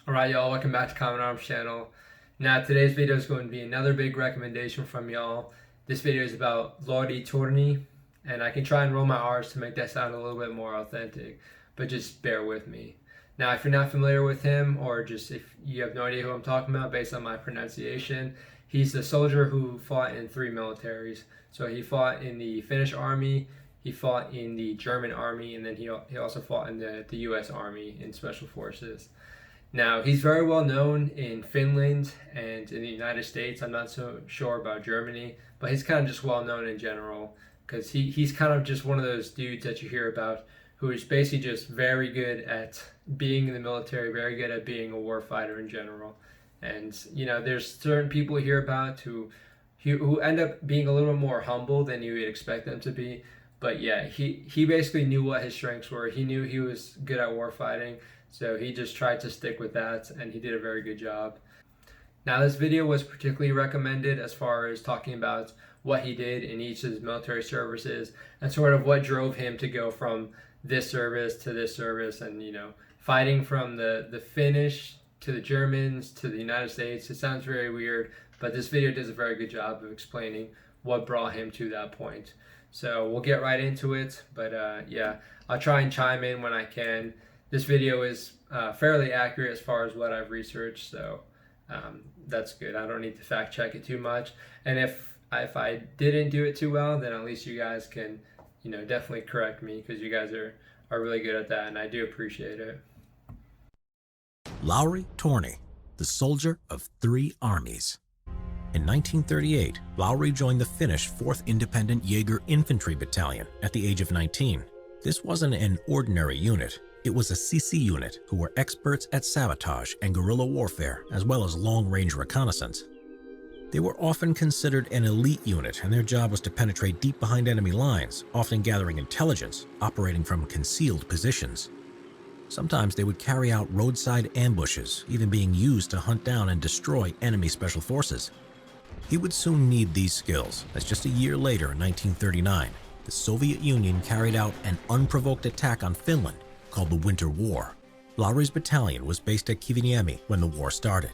Alright y'all, welcome back to Common Arms channel. Now today's video is going to be another big recommendation from y'all. This video is about Lauri Törni, and I can try and roll my R's to make that sound a little bit more authentic, but just bear with me. Now if you're not familiar with him, or just if you have no idea who I'm talking about based on my pronunciation, he's a soldier who fought in 3 militaries. So he fought in the Finnish army, he fought in the German army, and then he also fought in the US Army in Special Forces. Now, he's very well known in Finland and in the United States. I'm not so sure about Germany, but he's kind of just well known in general because he's kind of just one of those dudes that you hear about who is basically just very good at being in the military, very good at being a war fighter in general. And, you know, there's certain people you hear about who end up being a little more humble than you would expect them to be. But yeah, he basically knew what his strengths were. He knew he was good at war fighting. So he just tried to stick with that, and he did a very good job. Now this video was particularly recommended as far as talking about what he did in each of his military services and sort of what drove him to go from this service to this service, and you know, fighting from the Finnish to the Germans to the United States. It sounds very weird, but this video does a very good job of explaining what brought him to that point. So we'll get right into it, but yeah, I'll try and chime in when I can. This video is fairly accurate as far as what I've researched, so that's good. I don't need to fact check it too much. And if I didn't do it too well, then at least you guys can, you know, definitely correct me, because you guys are really good at that, and I do appreciate it. Lauri Törni, the soldier of 3 armies. In 1938, Lauri joined the Finnish 4th Independent Jaeger Infantry Battalion at the age of 19. This wasn't an ordinary unit. It was a CC unit who were experts at sabotage and guerrilla warfare, as well as long-range reconnaissance. They were often considered an elite unit, and their job was to penetrate deep behind enemy lines, often gathering intelligence, operating from concealed positions. Sometimes they would carry out roadside ambushes, even being used to hunt down and destroy enemy special forces. He would soon need these skills, as just a year later in 1939, the Soviet Union carried out an unprovoked attack on Finland called the Winter War. Lauri's battalion was based at Kiviniemi when the war started,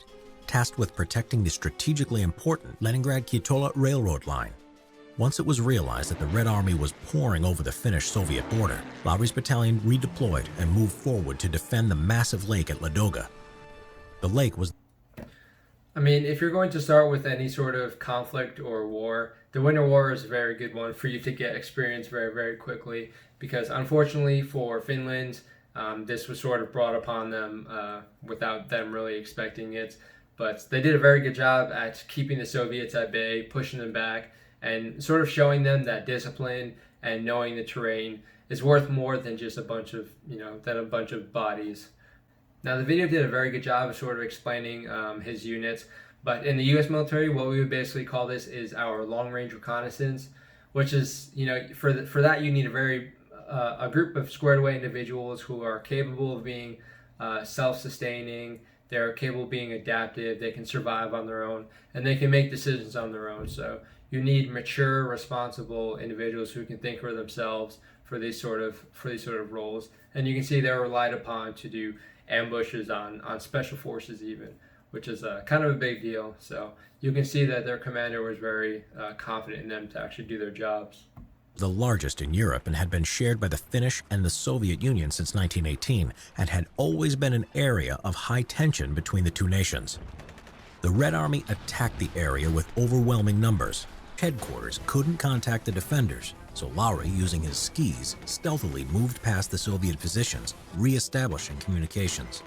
tasked with protecting the strategically important Leningrad-Kitola railroad line. Once it was realized that the Red Army was pouring over the Finnish-Soviet border, Lauri's battalion redeployed and moved forward to defend the massive lake at Ladoga. The lake was... I mean, if you're going to start with any sort of conflict or war, the Winter War is a very good one for you to get experience very, very quickly, because unfortunately for Finland, this was sort of brought upon them without them really expecting it. But they did a very good job at keeping the Soviets at bay, pushing them back, and sort of showing them that discipline and knowing the terrain is worth more than just a bunch of, than a bunch of bodies. Now the video did a very good job of sort of explaining his units, but in the U.S. military, what we would basically call this is our long-range reconnaissance, which is, for that you need a group of squared-away individuals who are capable of being self-sustaining. They're capable of being adaptive. They can survive on their own, and they can make decisions on their own. So you need mature, responsible individuals who can think for themselves for these sort of roles. And you can see they're relied upon to do ambushes on special forces even, which is kind of a big deal. So you can see that their commander was very confident in them to actually do their jobs. The largest in Europe and had been shared by the Finnish and the Soviet Union since 1918, and had always been an area of high tension between the two nations. The Red Army attacked the area with overwhelming numbers. Headquarters couldn't contact the defenders, so Lauri, using his skis, stealthily moved past the Soviet positions, re-establishing communications.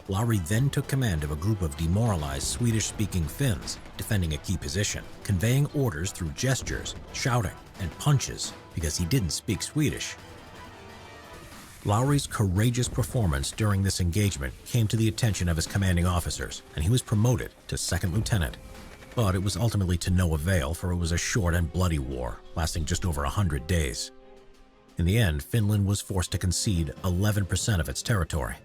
Lauri then took command of a group of demoralized Swedish-speaking Finns, defending a key position, conveying orders through gestures, shouting, and punches, because he didn't speak Swedish. Lauri's courageous performance during this engagement came to the attention of his commanding officers, and he was promoted to second lieutenant. But it was ultimately to no avail, for it was a short and bloody war, lasting just over 100 days. In the end, Finland was forced to concede 11% of its territory.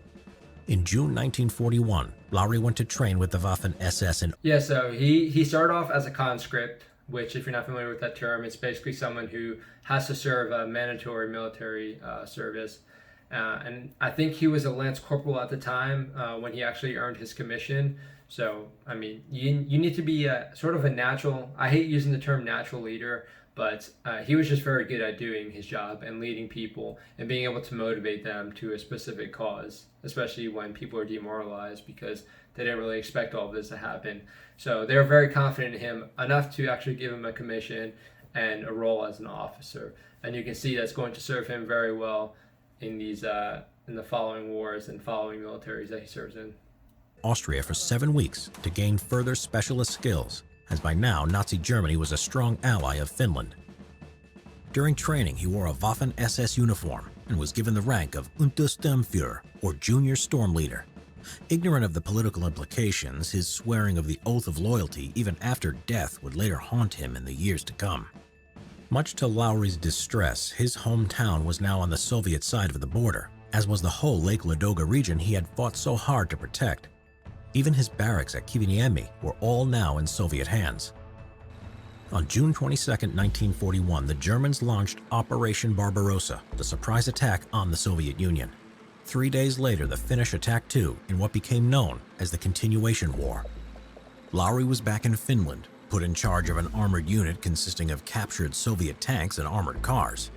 In June 1941, Lauri went to train with the Waffen-SS in... Yeah, so he started off as a conscript, which, if you're not familiar with that term, it's basically someone who has to serve a mandatory military service. And I think he was a lance corporal at the time when he actually earned his commission. So, I mean, you need to be sort of a natural, I hate using the term natural leader, but he was just very good at doing his job and leading people and being able to motivate them to a specific cause, especially when people are demoralized because they didn't really expect all of this to happen. So they were very confident in him enough to actually give him a commission and a role as an officer. And you can see that's going to serve him very well in the following wars and following militaries that he serves in. Austria for 7 weeks to gain further specialist skills, as by now Nazi Germany was a strong ally of Finland. During training, he wore a Waffen-SS uniform and was given the rank of Untersturmführer, or Junior Storm Leader. Ignorant of the political implications, his swearing of the oath of loyalty even after death would later haunt him in the years to come. Much to Lauri's distress, his hometown was now on the Soviet side of the border, as was the whole Lake Ladoga region he had fought so hard to protect. Even his barracks at Kiviniemi were all now in Soviet hands. On June 22, 1941, the Germans launched Operation Barbarossa, the surprise attack on the Soviet Union. 3 days later, the Finnish attacked too in what became known as the Continuation War. Lauri was back in Finland, put in charge of an armored unit consisting of captured Soviet tanks and armored cars.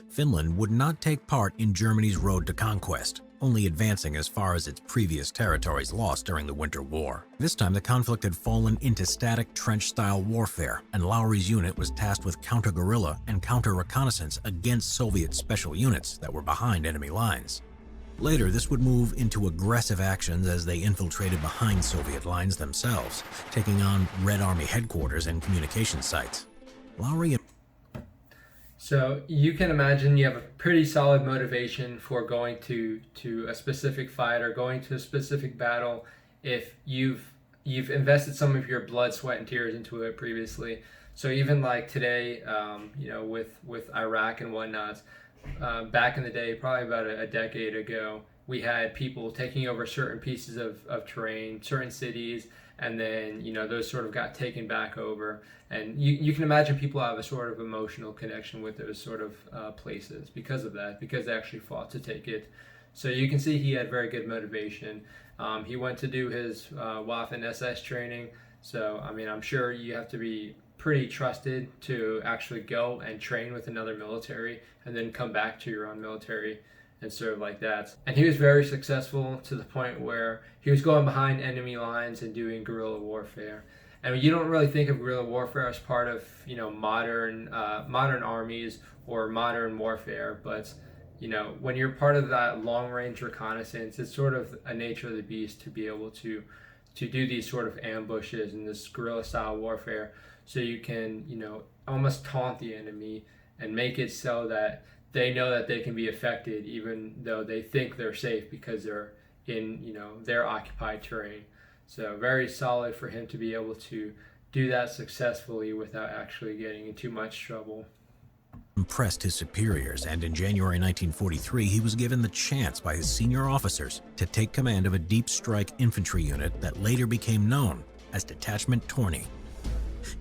Finland would not take part in Germany's road to conquest, only advancing as far as its previous territories lost during the Winter War. This time the conflict had fallen into static trench-style warfare, and Lauri's unit was tasked with counter-guerrilla and counter-reconnaissance against Soviet special units that were behind enemy lines. Later, this would move into aggressive actions as they infiltrated behind Soviet lines themselves, taking on Red Army headquarters and communication sites. Lauri. So you can imagine you have a pretty solid motivation for going to a specific fight or going to a specific battle if you've invested some of your blood, sweat, and tears into it previously. So even like today, with Iraq and whatnot, back in the day, probably about a decade ago, we had people taking over certain pieces of terrain, certain cities, and then those sort of got taken back over. And you can imagine people have a sort of emotional connection with those sort of places because of that, because they actually fought to take it. So you can see he had very good motivation. He went to do his Waffen-SS training. So I mean, I'm sure you have to be pretty trusted to actually go and train with another military and then come back to your own military and serve like that. And he was very successful to the point where he was going behind enemy lines and doing guerrilla warfare. And you don't really think of guerrilla warfare as part of modern armies or modern warfare, but when you're part of that long range reconnaissance, it's sort of a nature of the beast to be able to do these sort of ambushes and this guerrilla style warfare, so you can almost taunt the enemy and make it so that they know that they can be affected even though they think they're safe because they're in their occupied terrain. So very solid for him to be able to do that successfully without actually getting in too much trouble. Impressed his superiors, and in January 1943 he was given the chance by his senior officers to take command of a deep strike infantry unit that later became known as Detachment Törni.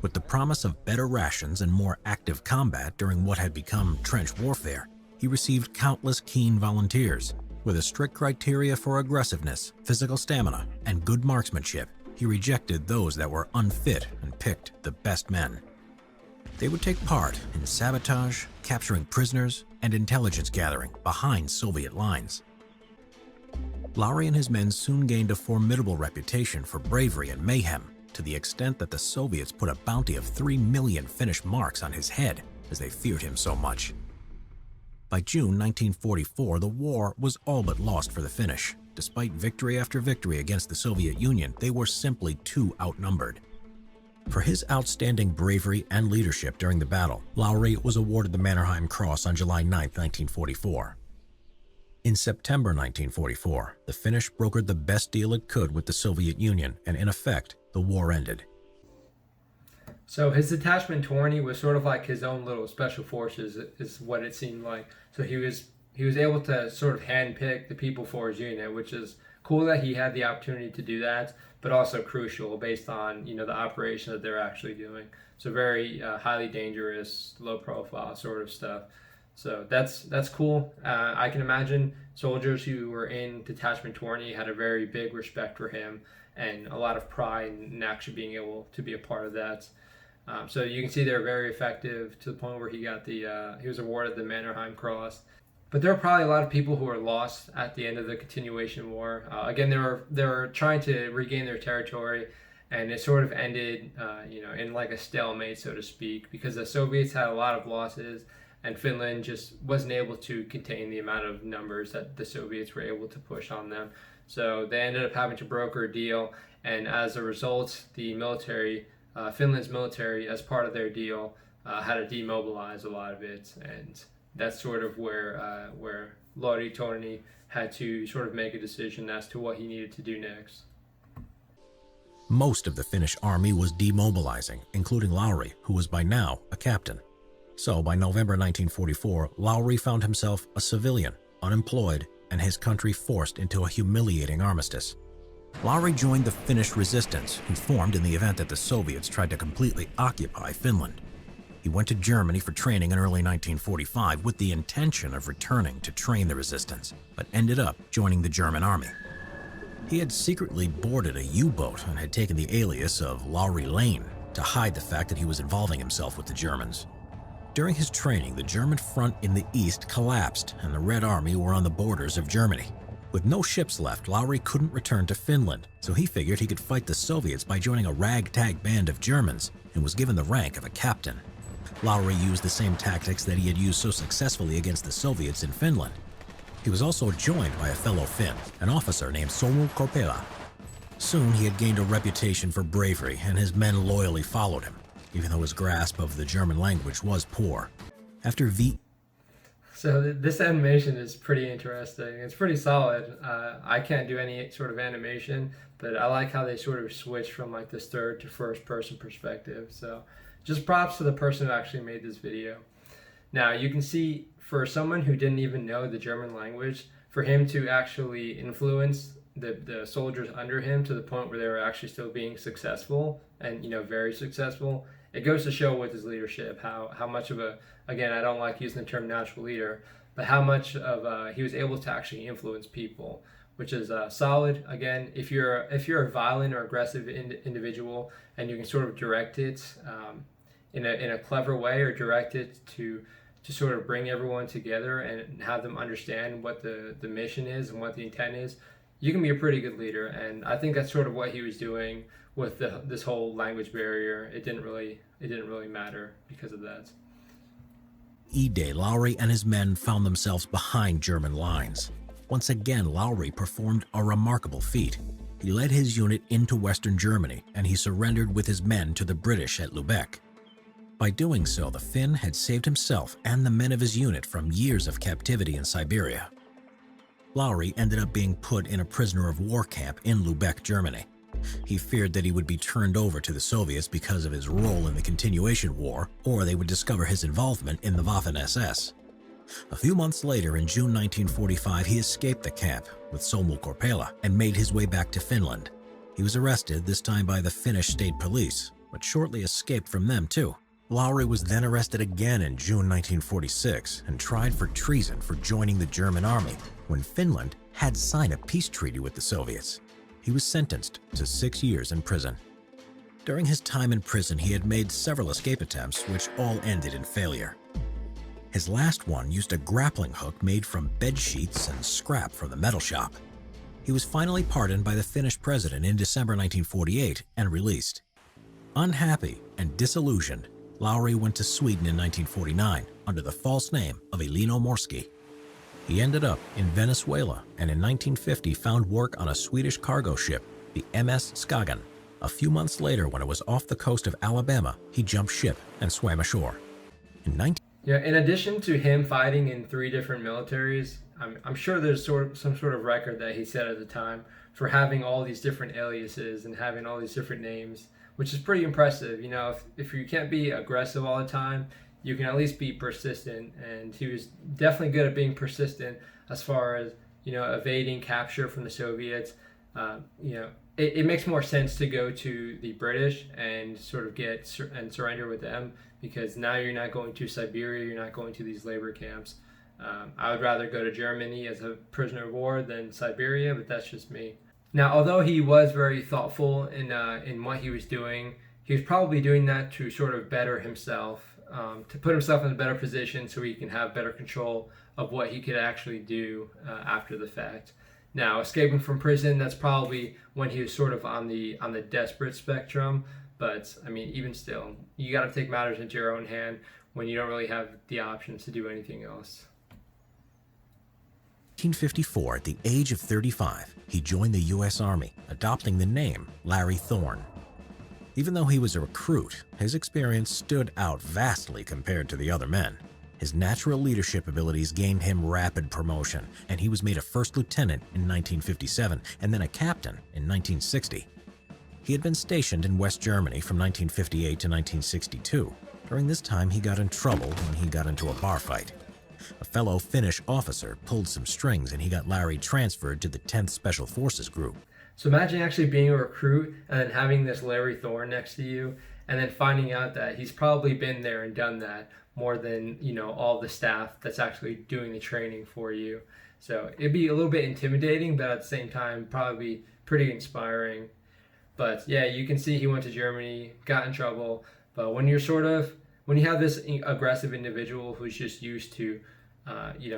With the promise of better rations and more active combat during what had become trench warfare, he received countless keen volunteers. With a strict criteria for aggressiveness, physical stamina, and good marksmanship, he rejected those that were unfit and picked the best men. They would take part in sabotage, capturing prisoners, and intelligence gathering behind Soviet lines. Lauri and his men soon gained a formidable reputation for bravery and mayhem, to the extent that the Soviets put a bounty of 3 million Finnish marks on his head as they feared him so much. By June 1944, the war was all but lost for the Finnish. Despite victory after victory against the Soviet Union, they were simply too outnumbered. For his outstanding bravery and leadership during the battle, Lauri was awarded the Mannerheim Cross on July 9, 1944. In September 1944, the Finnish brokered the best deal it could with the Soviet Union, and in effect, the war ended. So his detachment Törni was sort of like his own little special forces, is what it seemed like. So he was able to sort of handpick the people for his unit, which is cool that he had the opportunity to do that, but also crucial based on the operation that they're actually doing. So very highly dangerous, low profile sort of stuff. So that's cool. I can imagine soldiers who were in Detachment 20 had a very big respect for him and a lot of pride in actually being able to be a part of that. So you can see they're very effective to the point where he was awarded the Mannerheim Cross. But there are probably a lot of people who were lost at the end of the continuation war. Again, they were trying to regain their territory, and it sort of ended, in like a stalemate, so to speak, because the Soviets had a lot of losses, and Finland just wasn't able to contain the amount of numbers that the Soviets were able to push on them. So they ended up having to broker a deal, and as a result, Finland's military, as part of their deal, had to demobilize a lot of it, and that's sort of where Lauri Törni had to sort of make a decision as to what he needed to do next. Most of the Finnish army was demobilizing, including Lauri, who was by now a captain. So by November 1944, Lauri found himself a civilian, unemployed, and his country forced into a humiliating armistice. Lauri joined the Finnish resistance, who formed in the event that the Soviets tried to completely occupy Finland. He went to Germany for training in early 1945 with the intention of returning to train the resistance, but ended up joining the German army. He had secretly boarded a U-boat and had taken the alias of Lauri Lane to hide the fact that he was involving himself with the Germans. During his training, the German front in the east collapsed and the Red Army were on the borders of Germany. With no ships left, Lauri couldn't return to Finland, so he figured he could fight the Soviets by joining a ragtag band of Germans and was given the rank of a captain. Lauri used the same tactics that he had used so successfully against the Soviets in Finland. He was also joined by a fellow Finn, an officer named Samu Korpela. Soon he had gained a reputation for bravery, and his men loyally followed him, even though his grasp of the German language was poor. So this animation is pretty interesting. It's pretty solid. I can't do any sort of animation, but I like how they sort of switch from like this third to first person perspective. So just props to the person who actually made this video. Now you can see, for someone who didn't even know the German language, for him to actually influence the soldiers under him to the point where they were actually still being successful and very successful, it goes to show with his leadership how much of a, again, I don't like using the term natural leader, but how much of he was able to actually influence people, which is solid. Again, if you're a violent or aggressive individual and you can sort of direct it in a clever way, or direct it to sort of bring everyone together and have them understand what the mission is and what the intent is, you can be a pretty good leader. And I think that's sort of what he was doing with this whole language barrier. It didn't really matter because of that. E-Day, Lauri and his men found themselves behind German lines. Once again, Lauri performed a remarkable feat. He led his unit into Western Germany, and he surrendered with his men to the British at Lubeck. By doing so, the Finn had saved himself and the men of his unit from years of captivity in Siberia. Lauri ended up being put in a prisoner of war camp in Lubeck, Germany. He feared that he would be turned over to the Soviets because of his role in the continuation war, or they would discover his involvement in the Waffen-SS. A few months later, in June 1945, he escaped the camp with Samu Korpela and made his way back to Finland. He was arrested, this time by the Finnish state police, but shortly escaped from them too. Lauri was then arrested again in June 1946 and tried for treason for joining the German army when Finland had signed a peace treaty with the Soviets. He was sentenced to 6 years in prison. During his time in prison, he had made several escape attempts, which all ended in failure. His last one used a grappling hook made from bed sheets and scrap from the metal shop. He was finally pardoned by the Finnish president in December 1948 and released. Unhappy and disillusioned, Lauri went to Sweden in 1949 under the false name of Elino Morski. He ended up in Venezuela and in 1950 found work on a Swedish cargo ship, the MS Skagen. A few months later, when it was off the coast of Alabama, he jumped ship and swam ashore. In addition to him fighting in 3 different militaries, I'm sure there's some sort of record that he set at the time for having all these different aliases and having all these different names, which is pretty impressive. If you can't be aggressive all the time, you can at least be persistent, and he was definitely good at being persistent as far as evading capture from the Soviets, You know, it makes more sense to go to the British and sort of and surrender with them, because now you're not going to Siberia, you're not going to these labor camps. I would rather go to Germany as a prisoner of war than Siberia, but that's just me. Now, although he was very thoughtful in what he was doing, he was probably doing that to sort of better himself, to put himself in a better position so he can have better control of what he could actually do after the fact. Now, escaping from prison, that's probably when he was sort of on the desperate spectrum. But I mean, even still, you got to take matters into your own hand when you don't really have the options to do anything else. 1954, at the age of 35, he joined the U.S. Army, adopting the name Lauri Thorne. Even though he was a recruit, his experience stood out vastly compared to the other men. His natural leadership abilities gained him rapid promotion, and he was made a first lieutenant in 1957 and then a captain in 1960. He had been stationed in West Germany from 1958 to 1962. During this time, he got in trouble when he got into a bar fight. A fellow Finnish officer pulled some strings, and he got Lauri transferred to the 10th Special Forces Group. So imagine actually being a recruit and then having this Lauri Thorne next to you, and then finding out that he's probably been there and done that more than, you know, all the staff that's actually doing the training for you. So it'd be a little bit intimidating, but at the same time, probably pretty inspiring. But yeah, you can see he went to Germany, got in trouble. But when you have this aggressive individual who's just used to,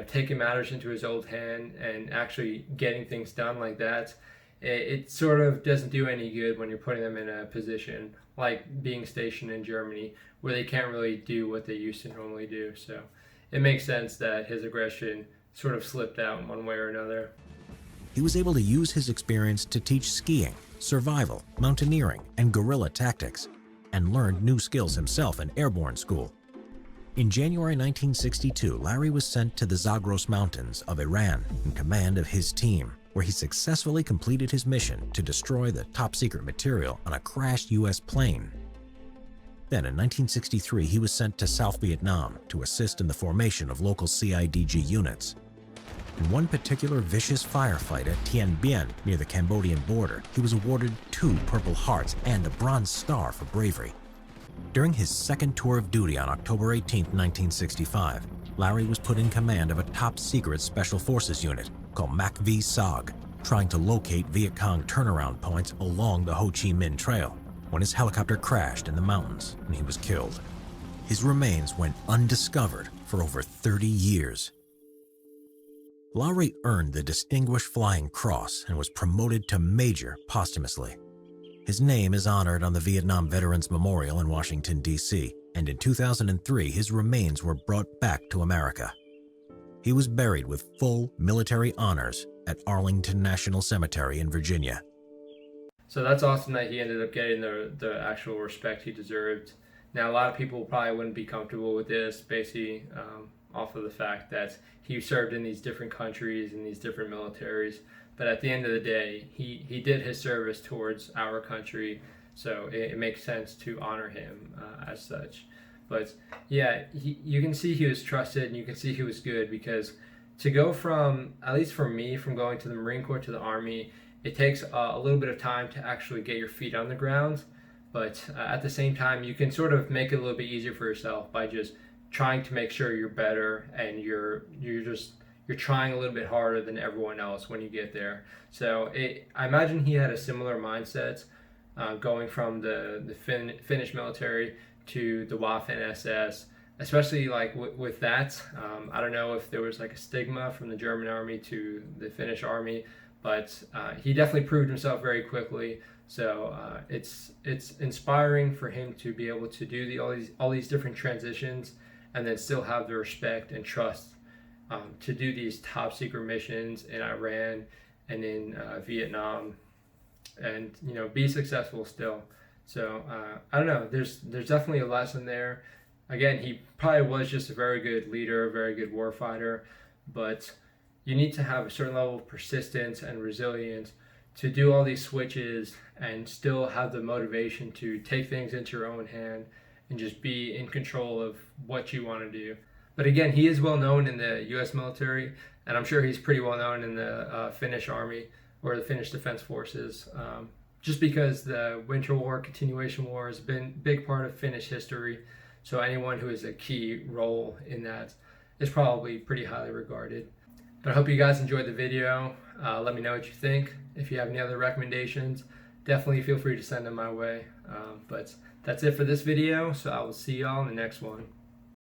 taking matters into his own hand and actually getting things done like that, it sort of doesn't do any good when you're putting them in a position like being stationed in Germany, where they can't really do what they used to normally do. So it makes sense that his aggression sort of slipped out in one way or another. He was able to use his experience to teach skiing, survival, mountaineering, and guerrilla tactics, and learned new skills himself in airborne school. In January 1962, Lauri was sent to the Zagros Mountains of Iran in command of his team, where he successfully completed his mission to destroy the top-secret material on a crashed U.S. plane. Then, in 1963, he was sent to South Vietnam to assist in the formation of local CIDG units. In one particular vicious firefight at Tien Bien, near the Cambodian border, he was awarded 2 Purple Hearts and a Bronze Star for bravery. During his second tour of duty on October 18, 1965, Lauri was put in command of a top-secret Special Forces unit called Mac V SOG, trying to locate Viet Cong turnaround points along the Ho Chi Minh Trail, when his helicopter crashed in the mountains and he was killed. His remains went undiscovered for over 30 years. Lauri earned the Distinguished Flying Cross and was promoted to Major posthumously. His name is honored on the Vietnam Veterans Memorial in Washington, D.C., and in 2003, his remains were brought back to America. He was buried with full military honors at Arlington National Cemetery in Virginia. So that's awesome that he ended up getting the actual respect he deserved. Now, a lot of people probably wouldn't be comfortable with this, basically off of the fact that he served in these different countries and these different militaries. But at the end of the day, he did his service towards our country, so it makes sense to honor him as such. But yeah, you can see he was trusted, and you can see he was good, because to go from, at least for me, from going to the Marine Corps to the Army, it takes a little bit of time to actually get your feet on the ground. But at the same time, you can sort of make it a little bit easier for yourself by just trying to make sure you're better, and you're trying a little bit harder than everyone else when you get there. So I imagine he had a similar mindset going from the Finnish military to the Waffen SS, especially like with that. I don't know if there was like a stigma from the German army to the Finnish army, but he definitely proved himself very quickly. So it's inspiring for him to be able to do all these different transitions and then still have the respect and trust to do these top secret missions in Iran and in Vietnam, and be successful still. So I don't know. There's definitely a lesson there. Again, he probably was just a very good leader, a very good warfighter, but you need to have a certain level of persistence and resilience to do all these switches and still have the motivation to take things into your own hand and just be in control of what you want to do. But again, he is well known in the U.S. military, and I'm sure he's pretty well known in the Finnish army. or the Finnish Defense Forces. Just because the Winter War, Continuation War, has been a big part of Finnish history. So anyone who has a key role in that is probably pretty highly regarded. But I hope you guys enjoyed the video. Let me know what you think. If you have any other recommendations, definitely feel free to send them my way. But that's it for this video, so I will see y'all in the next one.